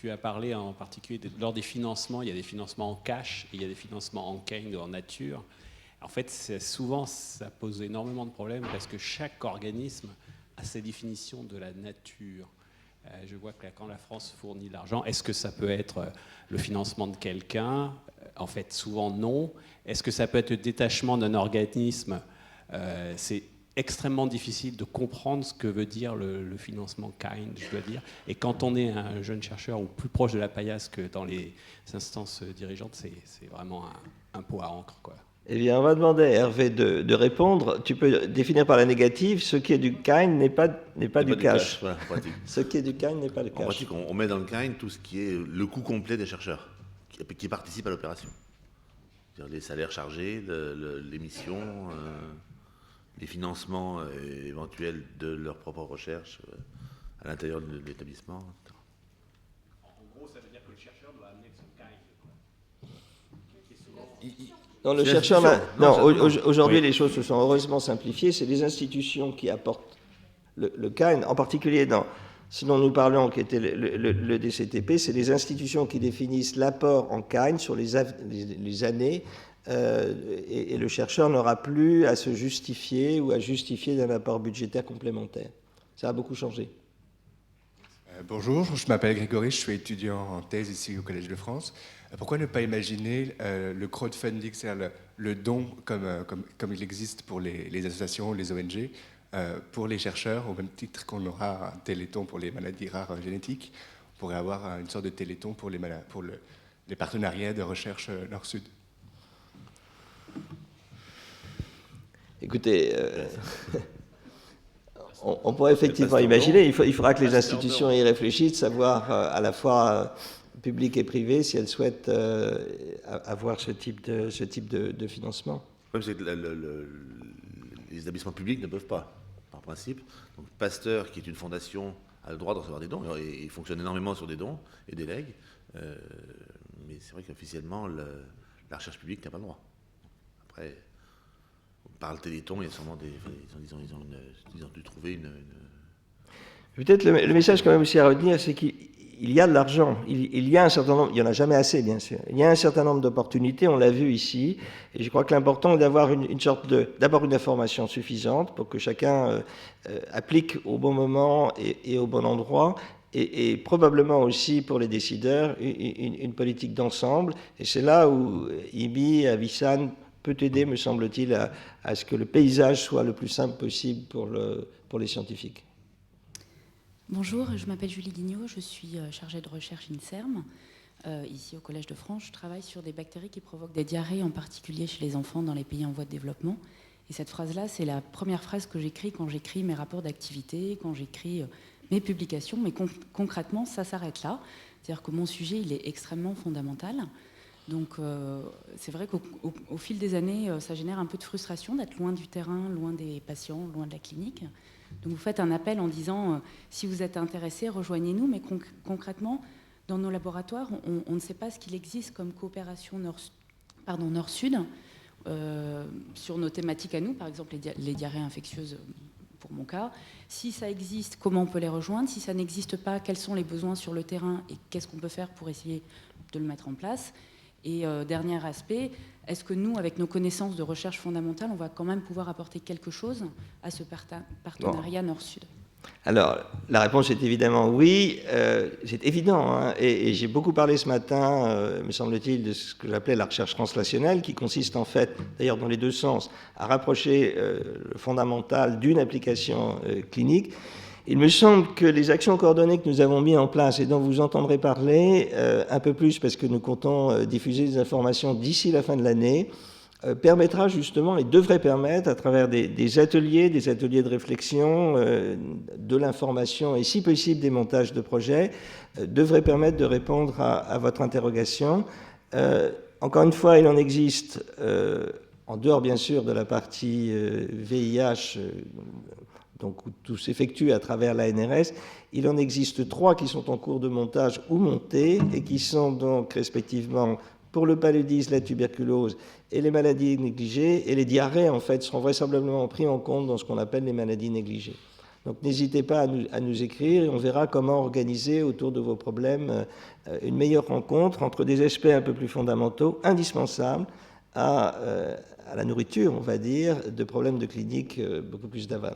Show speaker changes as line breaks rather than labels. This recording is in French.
tu as parlé en particulier lors des financements, il y a des financements en cash et il y a des financements en kind ou en nature. En fait, souvent, ça pose énormément de problèmes parce que chaque organisme a sa définition de la nature. Je vois que quand la France fournit l'argent, est-ce que ça peut être le financement de quelqu'un? En fait, souvent non. Est-ce que ça peut être le détachement d'un organisme? C'est extrêmement difficile de comprendre ce que veut dire le financement kind, je dois dire. Et quand on est un jeune chercheur ou plus proche de la paillasse que dans les instances dirigeantes, c'est vraiment un pot à encre, quoi.
Eh bien, on va demander à Hervé de répondre. Tu peux définir par la négative, ce qui est du kind n'est pas du cash.
Voilà, en pratique.
Ce qui est du kind n'est pas le cash.
En pratique, on met dans le kind tout ce qui est le coût complet des chercheurs qui participent à l'opération. C'est-à-dire les salaires chargés, les missions, les financements éventuels de leur propre recherche à l'intérieur de l'établissement, etc.
En gros, ça veut dire que le chercheur doit amener son kind.
Non, le chercheur. Aujourd'hui, les choses se sont heureusement simplifiées. C'est les institutions qui apportent le kind, en particulier dans ce dont nous parlons, qui était le DCTP. C'est les institutions qui définissent l'apport en kind sur les années. Et le chercheur n'aura plus à se justifier ou à justifier d'un apport budgétaire complémentaire. Ça a beaucoup changé.
Bonjour, je m'appelle Grégory, je suis étudiant en thèse ici au Collège de France. Pourquoi ne pas imaginer le crowdfunding, c'est-à-dire le don comme il existe pour les associations, les ONG, pour les chercheurs, au même titre qu'on aura un téléthon pour les maladies rares génétiques, on pourrait avoir une sorte de téléthon pour les partenariats de recherche Nord-Sud.
Écoutez, on pourrait effectivement imaginer, il faudra que les institutions y réfléchissent, savoir à la fois public et privé si elles souhaitent avoir ce type de financement.
Le problème, c'est que les établissements publics ne peuvent pas, par principe. Donc Pasteur, qui est une fondation, a le droit de recevoir des dons, et il fonctionne énormément sur des dons et des legs, mais c'est vrai qu'officiellement, la recherche publique n'a pas le droit. Après, par le Téléthon, il y a sûrement ils ont dû trouver une...
Peut-être le message quand même aussi à retenir, c'est qu'il y a de l'argent. Il y a un certain nombre, il n'y en a jamais assez, bien sûr. Il y a un certain nombre d'opportunités, on l'a vu ici, et je crois que l'important est d'avoir d'abord une information suffisante pour que chacun applique au bon moment et au bon endroit, et probablement aussi pour les décideurs une politique d'ensemble. Et c'est là où IBI, Avisan peut aider, me semble-t-il, à ce que le paysage soit le plus simple possible pour les scientifiques.
Bonjour, je m'appelle Julie Guignot, je suis chargée de recherche INSERM, ici au Collège de France. Je travaille sur des bactéries qui provoquent des diarrhées, en particulier chez les enfants dans les pays en voie de développement. Et cette phrase-là, c'est la première phrase que j'écris quand j'écris mes rapports d'activité, quand j'écris mes publications. Mais concrètement, ça s'arrête là. C'est-à-dire que mon sujet, il est extrêmement fondamental. Donc c'est vrai qu'au fil des années, ça génère un peu de frustration d'être loin du terrain, loin des patients, loin de la clinique. Donc vous faites un appel en disant si vous êtes intéressé, rejoignez-nous. Mais concrètement, dans nos laboratoires, on ne sait pas ce qu'il existe comme coopération nord-sud sur nos thématiques à nous, par exemple les diarrhées infectieuses pour mon cas. Si ça existe, comment on peut les rejoindre? Si ça n'existe pas, quels sont les besoins sur le terrain et qu'est-ce qu'on peut faire pour essayer de le mettre en place? Et dernier aspect, est-ce que nous, avec nos connaissances de recherche fondamentale, on va quand même pouvoir apporter quelque chose à ce partenariat Nord-Sud?
Alors, la réponse est évidemment oui. C'est évident. Hein, et j'ai beaucoup parlé ce matin, me semble-t-il, de ce que j'appelais la recherche translationnelle, qui consiste en fait, d'ailleurs dans les deux sens, à rapprocher le fondamental d'une application clinique. Il me semble que les actions coordonnées que nous avons mises en place et dont vous entendrez parler un peu plus parce que nous comptons diffuser des informations d'ici la fin de l'année, permettra justement et devrait permettre à travers des ateliers de réflexion, de l'information et si possible des montages de projets, devrait permettre de répondre à votre interrogation. Encore une fois, il en existe, en dehors bien sûr de la partie VIH, donc où tout s'effectue à travers l'ANRS, il en existe 3 qui sont en cours de montage ou montées et qui sont donc respectivement pour le paludisme, la tuberculose et les maladies négligées. Et les diarrhées, en fait, seront vraisemblablement pris en compte dans ce qu'on appelle les maladies négligées. Donc n'hésitez pas à nous écrire et on verra comment organiser autour de vos problèmes une meilleure rencontre entre des aspects un peu plus fondamentaux, indispensables à la nourriture, on va dire, de problèmes de clinique beaucoup plus d'aval.